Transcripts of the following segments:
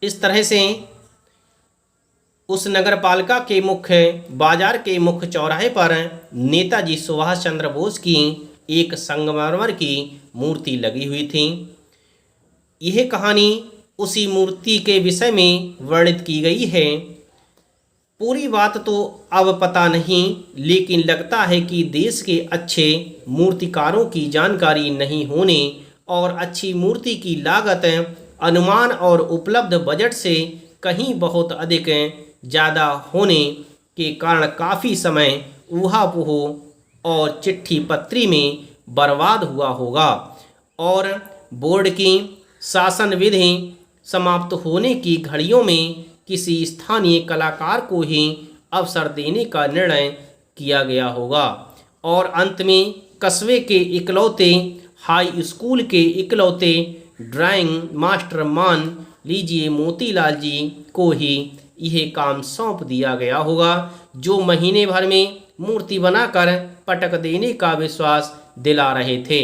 इस तरह से उस नगर पालिका के मुख्य बाजार के मुख्य चौराहे पर नेताजी सुभाष चंद्र बोस की एक संगमरमर की मूर्ति लगी हुई थी। यह कहानी उसी मूर्ति के विषय में वर्णित की गई है। पूरी बात तो अब पता नहीं, लेकिन लगता है कि देश के अच्छे मूर्तिकारों की जानकारी नहीं होने और अच्छी मूर्ति की लागत अनुमान और उपलब्ध बजट से कहीं बहुत अधिक ज़्यादा होने के कारण काफ़ी समय ऊहा-पोह और चिट्ठी पत्री में बर्बाद हुआ होगा और बोर्ड की शासन विधि समाप्त होने की घड़ियों में किसी स्थानीय कलाकार को ही अवसर देने का निर्णय किया गया होगा और अंत में कस्बे के इकलौते हाई स्कूल के इकलौते ड्राइंग मास्टर मान लीजिए मोतीलाल जी को ही यह काम सौंप दिया गया होगा, जो महीने भर में मूर्ति बनाकर पटक देने का विश्वास दिला रहे थे।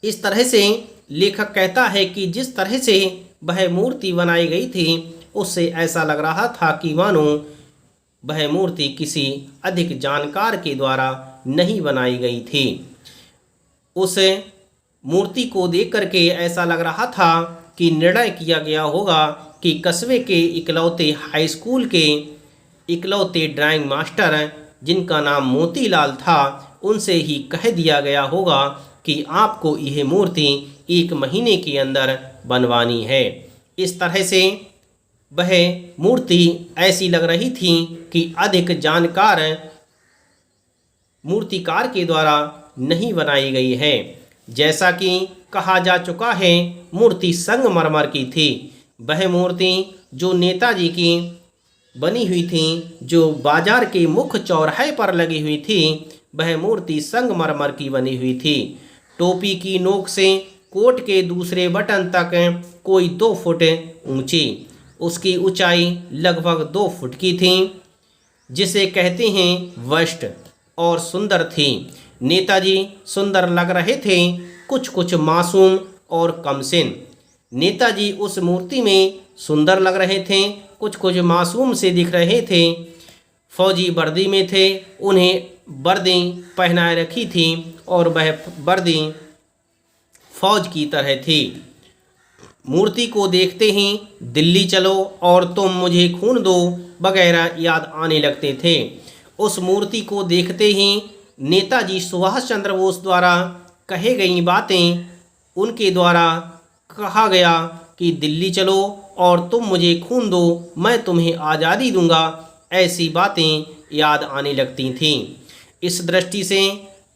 इस तरह से लेखक कहता है कि जिस तरह से वह मूर्ति बनाई गई थी उससे ऐसा लग रहा था कि मानो वह मूर्ति किसी अधिक जानकार के द्वारा नहीं बनाई गई थी। उस मूर्ति को देख करके ऐसा लग रहा था कि निर्णय किया गया होगा कि कस्बे के इकलौते हाई स्कूल के इकलौते ड्राइंग मास्टर जिनका नाम मोतीलाल था उनसे ही कह दिया गया होगा कि आपको यह मूर्ति 1 महीने के अंदर बनवानी है। इस तरह से वह मूर्ति ऐसी लग रही थी कि अधिक जानकार मूर्तिकार के द्वारा नहीं बनाई गई है। जैसा कि कहा जा चुका है, मूर्ति संगमरमर की थी। वह मूर्ति जो नेताजी की बनी हुई थी, जो बाजार के मुख्य चौराहे पर लगी हुई थी, वह मूर्ति संगमरमर की बनी हुई थी। टोपी की नोक से कोट के दूसरे बटन तक कोई 2 फुट ऊंची, उसकी ऊंचाई लगभग 2 फुट की थी, जिसे कहते हैं वस्ट, और सुंदर थी। नेताजी सुंदर लग रहे थे, कुछ मासूम और कमसिन। नेताजी उस मूर्ति में सुंदर लग रहे थे, कुछ मासूम से दिख रहे थे। फौजी वर्दी में थे, उन्हें वर्दी पहनाए रखी थी और वह वर्दी फौज की तरह थी। मूर्ति को देखते ही दिल्ली चलो और तुम मुझे खून दो वगैरह याद आने लगते थे। उस मूर्ति को देखते ही नेताजी सुभाष चंद्र बोस द्वारा कहे गई बातें, उनके द्वारा कहा गया कि दिल्ली चलो और तुम मुझे खून दो, मैं तुम्हें आज़ादी दूंगा, ऐसी बातें याद आने लगती थीं। इस दृष्टि से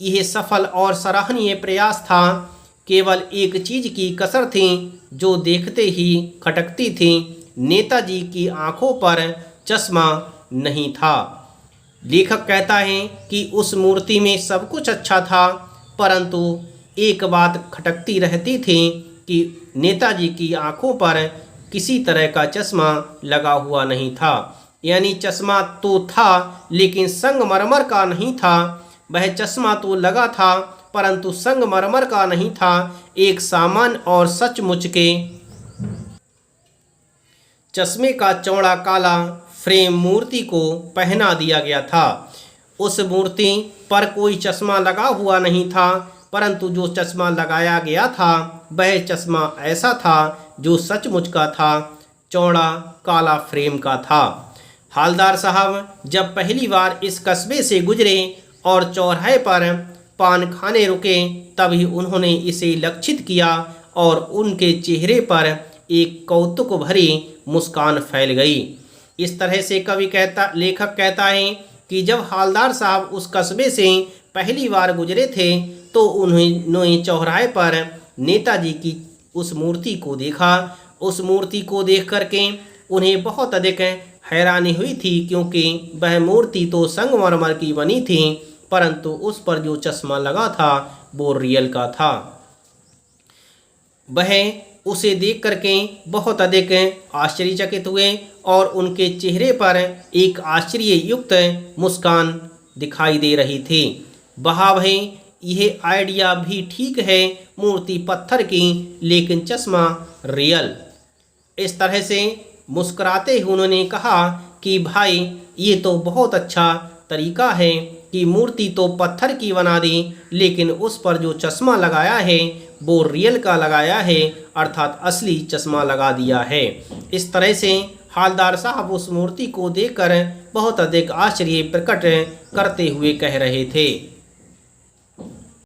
यह सफल और सराहनीय प्रयास था। केवल एक चीज़ की कसर थी जो देखते ही खटकती थी, नेताजी की आंखों पर चश्मा नहीं था। लेखक कहता है कि उस मूर्ति में सब कुछ अच्छा था, परंतु एक बात खटकती रहती थी कि नेताजी की आंखों पर किसी तरह का चश्मा लगा हुआ नहीं था। यानी चश्मा तो था लेकिन संगमरमर का नहीं था। वह चश्मा तो लगा था परंतु संगमरमर का नहीं था। एक सामान्य और सचमुच के चश्मे का चौड़ा काला फ्रेम मूर्ति को पहना दिया गया था। उस मूर्ति पर कोई चश्मा लगा हुआ नहीं था, परंतु जो चश्मा लगाया गया था वह चश्मा ऐसा था जो सचमुच का था, चौड़ा काला फ्रेम का था। हालदार साहब जब पहली बार इस कस्बे से गुजरे और चौराहे पर पान खाने रुके, तभी उन्होंने इसे लक्षित किया और उनके चेहरे पर एक कौतुक भरी मुस्कान फैल गई। इस तरह से लेखक कहता है कि जब हालदार साहब उस कस्बे से पहली बार गुजरे थे तो उन्होंने चौराहे पर नेताजी की उस मूर्ति को देखा। उस मूर्ति को देख करके उन्हें बहुत अधिक हैरानी हुई थी, क्योंकि वह मूर्ति तो संगमरमर की बनी थी, परंतु उस पर जो चश्मा लगा था वो रियल का था। वह उसे देख करके बहुत अधिक आश्चर्यचकित हुए और उनके चेहरे पर एक आश्चर्ययुक्त मुस्कान दिखाई दे रही थी। वाह भाई, यह आइडिया भी ठीक है, मूर्ति पत्थर की लेकिन चश्मा रियल। इस तरह से मुस्कुराते हुए उन्होंने कहा कि भाई ये तो बहुत अच्छा तरीका है कि मूर्ति तो पत्थर की बना दी, लेकिन उस पर जो चश्मा लगाया है वो रियल का लगाया है, अर्थात असली चश्मा लगा दिया है। इस तरह से हालदार साहब उस मूर्ति को देखकर बहुत अधिक आश्चर्य प्रकट करते हुए कह रहे थे।